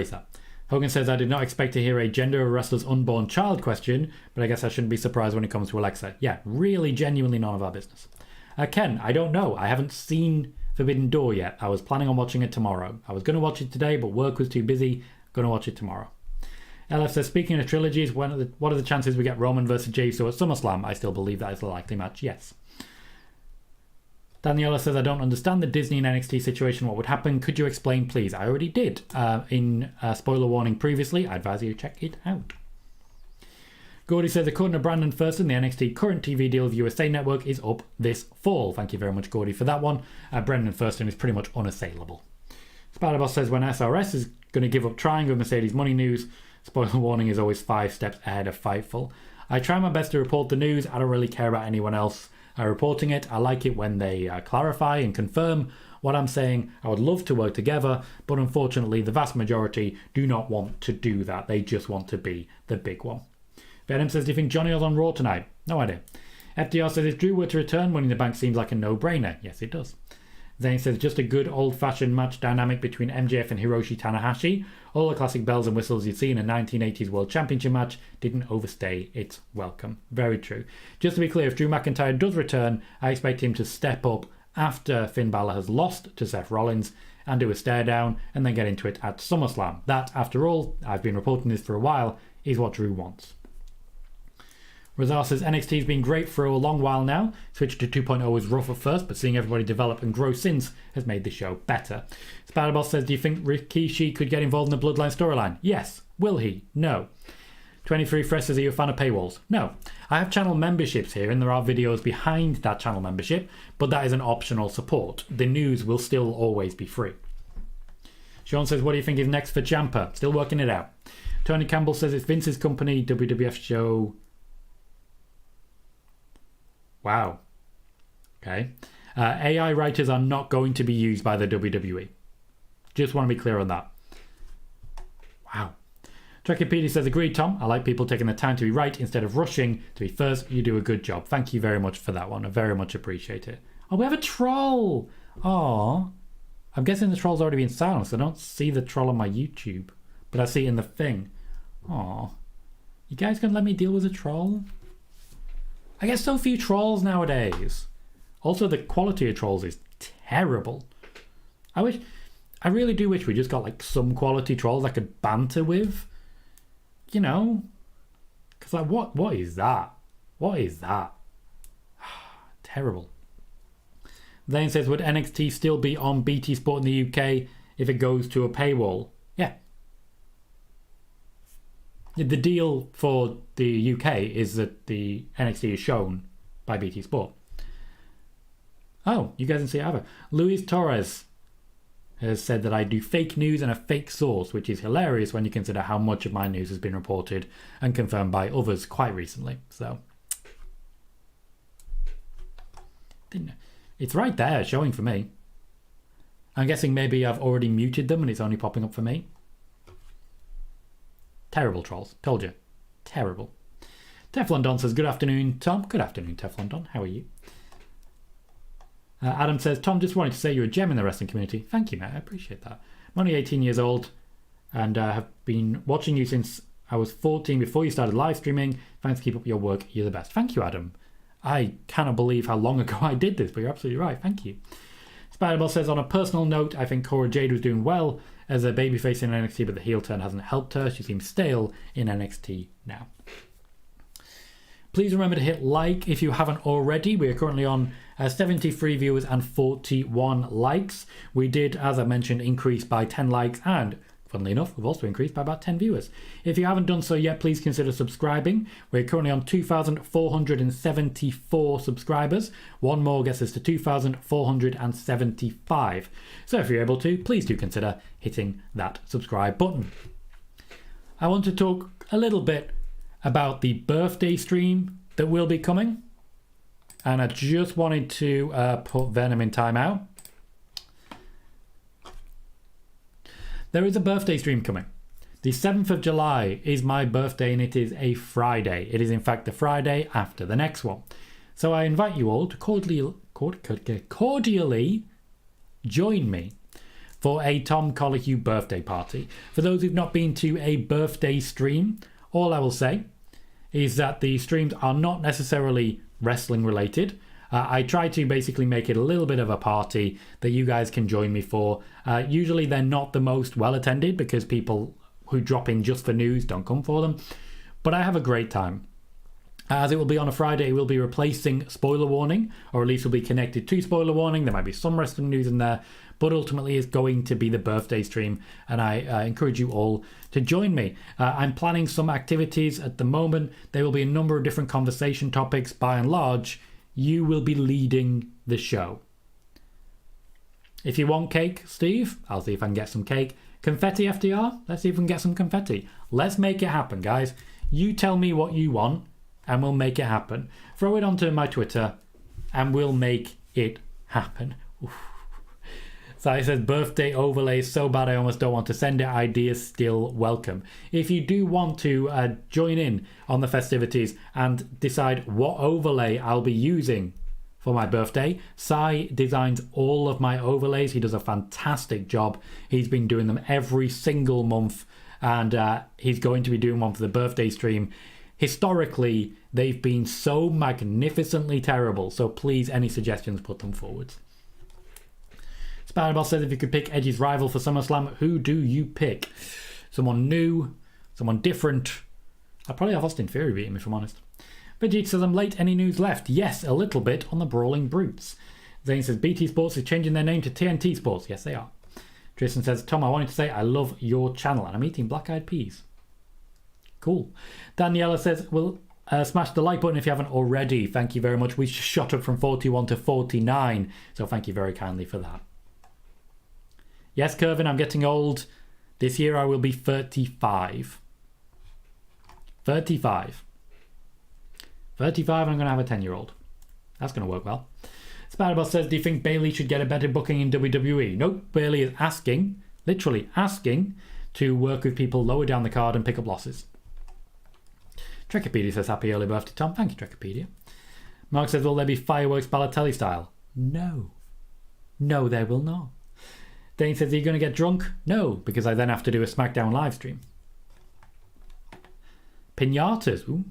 that? Hogan says, I did not expect to hear a gender of a wrestler's unborn child question, but I guess I shouldn't be surprised when it comes to Alexa. Yeah, really, genuinely none of our business. Ken, I don't know. I haven't seen Forbidden Door yet. I was planning on watching it tomorrow. I was going to watch it today, but work was too busy. Going to watch it tomorrow. LF says, speaking of trilogies, what are the chances we get Roman versus Jey Uso at SummerSlam? I still believe that is a likely match, yes. Daniela says, I don't understand the Disney and NXT situation. What would happen? Could you explain, please? I already did in spoiler warning previously. I advise you to check it out. Gordy says, according to Brandon Thurston, the NXT current TV deal with USA Network is up this fall. Thank you very much, Gordy, for that one. Brendan Thurston is pretty much unassailable. Spider-Boss says, when SRS is going to give up trying with Mercedes Money News, spoiler warning is always 5 steps ahead of Fightful. I try my best to report the news. I don't really care about anyone else reporting it. I like it when they clarify and confirm what I'm saying. I would love to work together, but unfortunately the vast majority do not want to do that. They just want to be the big one. Venom says, do you think Johnny is on Raw tonight? No idea. FDR says, if Drew were to return, Money in the Bank seems like a no-brainer. Yes, it does. Zane says, just a good old-fashioned match dynamic between MJF and Hiroshi Tanahashi. All the classic bells and whistles you'd see in a 1980s World Championship match didn't overstay its welcome. Very true. Just to be clear, if Drew McIntyre does return, I expect him to step up after Finn Balor has lost to Seth Rollins and do a stare down and then get into it at SummerSlam. That, after all, I've been reporting this for a while, is what Drew wants. Razar says, NXT has been great for a long while now. Switch to 2.0 was rough at first, but seeing everybody develop and grow since has made the show better. Spider-Boss says, do you think Rikishi could get involved in the Bloodline storyline? Yes. Will he? No. 23 Fresh says, are you a fan of paywalls? No. I have channel memberships here, and there are videos behind that channel membership, but that is an optional support. The news will still always be free. Sean says, what do you think is next for Ciampa? Still working it out. Tony Campbell says, it's Vince's company, WWF show... Wow. Okay. AI writers are not going to be used by the WWE. Just want to be clear on that. Wow. Trekkipedia says, agreed, Tom. I like people taking the time to be right instead of rushing to be first. You do a good job. Thank you very much for that one. I very much appreciate it. Oh, we have a troll. Oh, I'm guessing the troll's already been silenced. I don't see the troll on my YouTube, but I see it in the thing. Oh, You guys gonna let me deal with a troll? I get so few trolls nowadays. Also, the quality of trolls is terrible. I really do wish we just got like some quality trolls I could banter with. You know? Because like, what is that? What is that? Terrible. Then says, would NXT still be on BT Sport in the UK if it goes to a paywall? Yeah. The deal for the UK is that the NXT is shown by BT Sport. Oh, you guys didn't see it either. Luis Torres has said that I do fake news and a fake source, which is hilarious when you consider how much of my news has been reported and confirmed by others quite recently. So, it's right there showing for me. I'm guessing maybe I've already muted them and it's only popping up for me. Terrible trolls. Told you. Terrible. Teflon Don says, good afternoon, Tom. Good afternoon, Teflon Don. How are you? Adam says, Tom, just wanted to say you're a gem in the wrestling community. Thank you, mate. I appreciate that. I'm only 18 years old and have been watching you since I was 14 before you started live streaming. Thanks, keep up your work. You're the best. Thank you, Adam. I cannot believe how long ago I did this, but you're absolutely right. Thank you. Spiderball says, on a personal note, I think Cora Jade was doing well as a babyface in NXT, but the heel turn hasn't helped her. She seems stale in NXT now. Please remember to hit like if you haven't already. We are currently on 73 viewers and 41 likes. We did, as I mentioned, increase by 10 likes, and funnily enough, we've also increased by about 10 viewers. If you haven't done so yet, please consider subscribing. We're currently on 2,474 subscribers. One more gets us to 2,475. So if you're able to, please do consider hitting that subscribe button. I want to talk a little bit about the birthday stream that will be coming. And I just wanted to put Venom in timeout. There is a birthday stream coming. The 7th of July is my birthday and it is a Friday. It is in fact the Friday after the next one. So I invite you all to cordially join me for a Tom Colohue birthday party. For those who've not been to a birthday stream, all I will say is that the streams are not necessarily wrestling related. I try to basically make it a little bit of a party that you guys can join me for. Usually they're not the most well attended because people who drop in just for news don't come for them. But I have a great time. As it will be on a Friday, it will be replacing Spoiler Warning, or at least will be connected to Spoiler Warning. There might be some wrestling news in there, but ultimately it's going to be the birthday stream, and I encourage you all to join me. I'm planning some activities at the moment. There will be a number of different conversation topics. By and large, you will be leading the show. If you want cake, Steve, I'll see if I can get some cake. Confetti FDR, let's see if we can get some confetti. Let's make it happen, guys. You tell me what you want, and we'll make it happen. Throw it onto my Twitter, and we'll make it happen. Oof. So it says, birthday overlay is so bad I almost don't want to send it. Ideas still welcome. If you do want to join in on the festivities and decide what overlay I'll be using for my birthday, Sai designs all of my overlays. He does a fantastic job. He's been doing them every single month, and he's going to be doing one for the birthday stream. Historically, they've been so magnificently terrible, so please, any suggestions, put them forward. Spiderball says, if you could pick Edge's rival for SummerSlam, who do you pick? Someone new, someone different. I'd probably have Austin Theory beat him, if I'm honest. Vegeta says, I'm late. Any news left? Yes, a little bit on the Brawling Brutes. Zane says, BT Sports is changing their name to TNT Sports. Yes, they are. Tristan says, Tom, I wanted to say I love your channel, and I'm eating black-eyed peas. Cool. Daniela says, well, smash the like button if you haven't already. Thank you very much. We shot up from 41 to 49, so thank you very kindly for that. Yes, Kervin, I'm getting old. This year I will be 35. 35. 35 and I'm going to have a 10-year-old. That's going to work well. Spiderball says, do you think Bayley should get a better booking in WWE? Nope. Bayley is asking, literally asking, to work with people lower down the card and pick up losses. Trekopedia says, happy early birthday, Tom. Thank you, Trekopedia. Mark says, will there be fireworks Balotelli style? No. No, there will not. Dane says, are you going to get drunk? No, because I then have to do a SmackDown live stream. Pinatas. Ooh.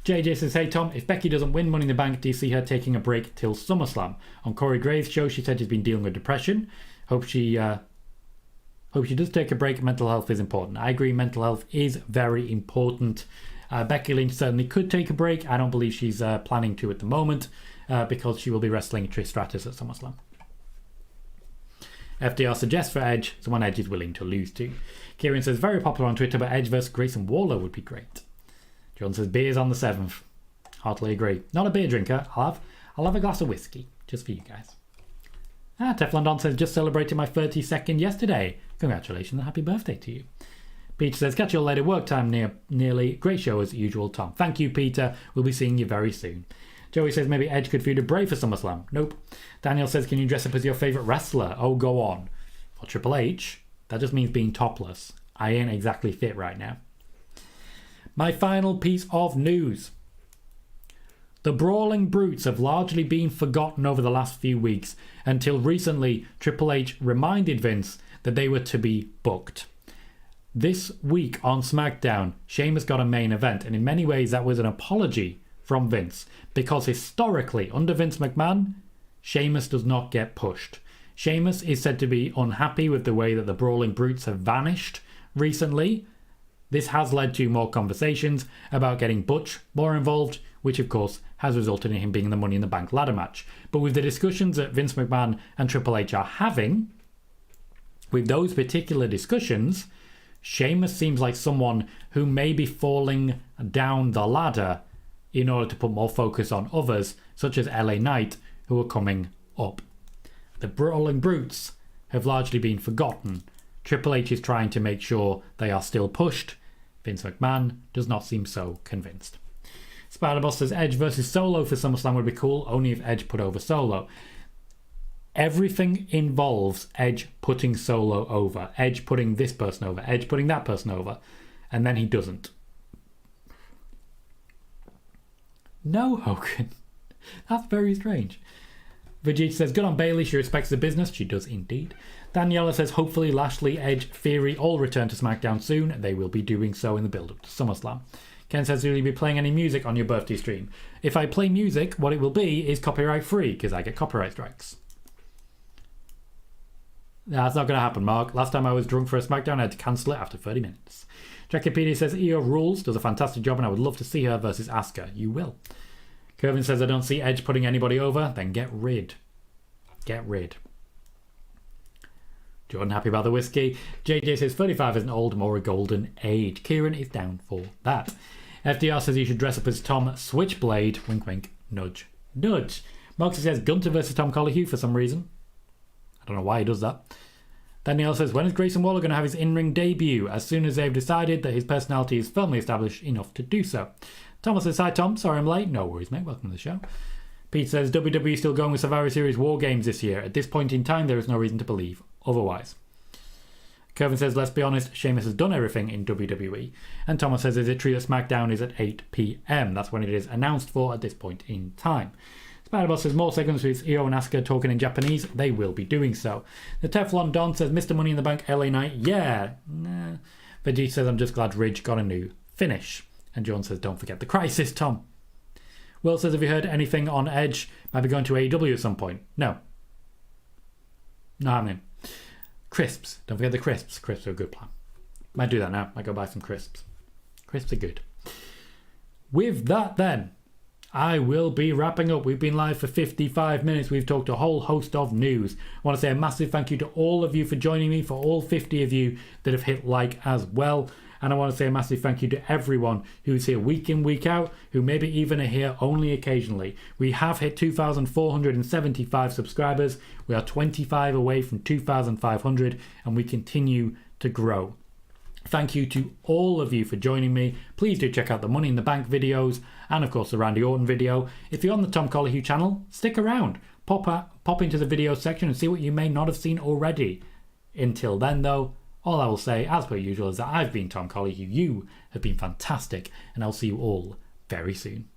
JJ says, hey Tom, if Becky doesn't win Money in the Bank, do you see her taking a break till SummerSlam? On Corey Graves' show, she said she's been dealing with depression. Hope she does take a break. Mental health is important. I agree, mental health is very important. Becky Lynch certainly could take a break. I don't believe she's planning to at the moment because she will be wrestling Trish Stratus at SummerSlam. FDR suggests for Edge, someone Edge is willing to lose to. Kieran says, very popular on Twitter, but Edge versus Grayson Waller would be great. John says, beers on the 7th. Heartily agree. Not a beer drinker. I'll have a glass of whiskey, just for you guys. Teflon Don says, just celebrated my 32nd yesterday. Congratulations and happy birthday to you. Peter says, catch you all later. Work time nearly. Great show as usual, Tom. Thank you, Peter. We'll be seeing you very soon. Joey says, maybe Edge could feud a Bray for SummerSlam. Nope. Daniel says, can you dress up as your favourite wrestler? Oh, go on. For Triple H, that just means being topless. I ain't exactly fit right now. My final piece of news. The Brawling Brutes have largely been forgotten over the last few weeks until recently Triple H reminded Vince that they were to be booked. This week on SmackDown, Sheamus got a main event, and in many ways that was an apology from Vince, because historically, under Vince McMahon, Sheamus does not get pushed. Sheamus is said to be unhappy with the way that the Brawling Brutes have vanished recently. This has led to more conversations about getting Butch more involved, which of course has resulted in him being in the Money in the Bank ladder match. But with the discussions that Vince McMahon and Triple H are having, with those particular discussions, Sheamus seems like someone who may be falling down the ladder in order to put more focus on others, such as LA Knight, who are coming up. The Brawling Brutes have largely been forgotten. Triple H is trying to make sure they are still pushed. Vince McMahon does not seem so convinced. Spider-Boss says Edge versus Solo for SummerSlam would be cool, only if Edge put over Solo. Everything involves Edge putting Solo over, Edge putting this person over, Edge putting that person over, and then he doesn't. No, Hogan. That's very strange. Vegeta says, good on Bayley, she respects the business. She does indeed. Daniela says, hopefully Lashley, Edge, Theory all return to SmackDown soon. They will be doing so in the build-up to SummerSlam. Ken says, will you be playing any music on your birthday stream? If I play music, what it will be is copyright free, because I get copyright strikes. That's not going to happen, Mark. Last time I was drunk for a SmackDown, I had to cancel it after 30 minutes. Jackie says, Io rules, does a fantastic job, and I would love to see her versus Asuka. You will. Kervin says, I don't see Edge putting anybody over. Then get rid. Get rid. Jordan happy about the whiskey. JJ says 35 isn't old, more a golden age. Kieran is down for that. FDR says you should dress up as Tom Switchblade. Wink wink. Nudge. Nudge. Moxie says Gunter versus Tom Colohue for some reason. I don't know why he does that. Danielle says, when is Grayson Waller going to have his in-ring debut? As soon as they've decided that his personality is firmly established enough to do so. Thomas says, hi Tom, sorry I'm late. No worries mate, welcome to the show. Pete says, WWE still going with Survivor Series War Games this year. At this point in time, there is no reason to believe otherwise. Kevin says, let's be honest, Sheamus has done everything in WWE. And Thomas says, is it true that SmackDown is at 8 p.m? That's when it is announced for at this point in time. Spider-Boss says, more segments with Io and Asuka talking in Japanese. They will be doing so. The Teflon Don says, Mr. Money in the Bank, LA Knight, yeah. Nah. Vegeta says, I'm just glad Ridge got a new finish. And John says, don't forget the crisis, Tom. Will says, have you heard anything on Edge? Might be going to AEW at some point. No. No, I mean, crisps. Don't forget the crisps. Crisps are a good plan. Might do that now. Might go buy some crisps. Crisps are good. With that then, I will be wrapping up. We've been live for 55 minutes. We've talked a whole host of news. I want to say a massive thank you to all of you for joining me, for all 50 of you that have hit like as well. And I want to say a massive thank you to everyone who's here week in, week out, who maybe even are here only occasionally. We have hit 2,475 subscribers. We are 25 away from 2,500 and we continue to grow. Thank you to all of you for joining me. Please do check out the Money in the Bank videos and of course the Randy Orton video. If you're on the Tom Colohue channel, stick around. Pop into the video section and see what you may not have seen already. Until then though, all I will say, as per usual, is that I've been Tom Colohue, you have been fantastic, and I'll see you all very soon.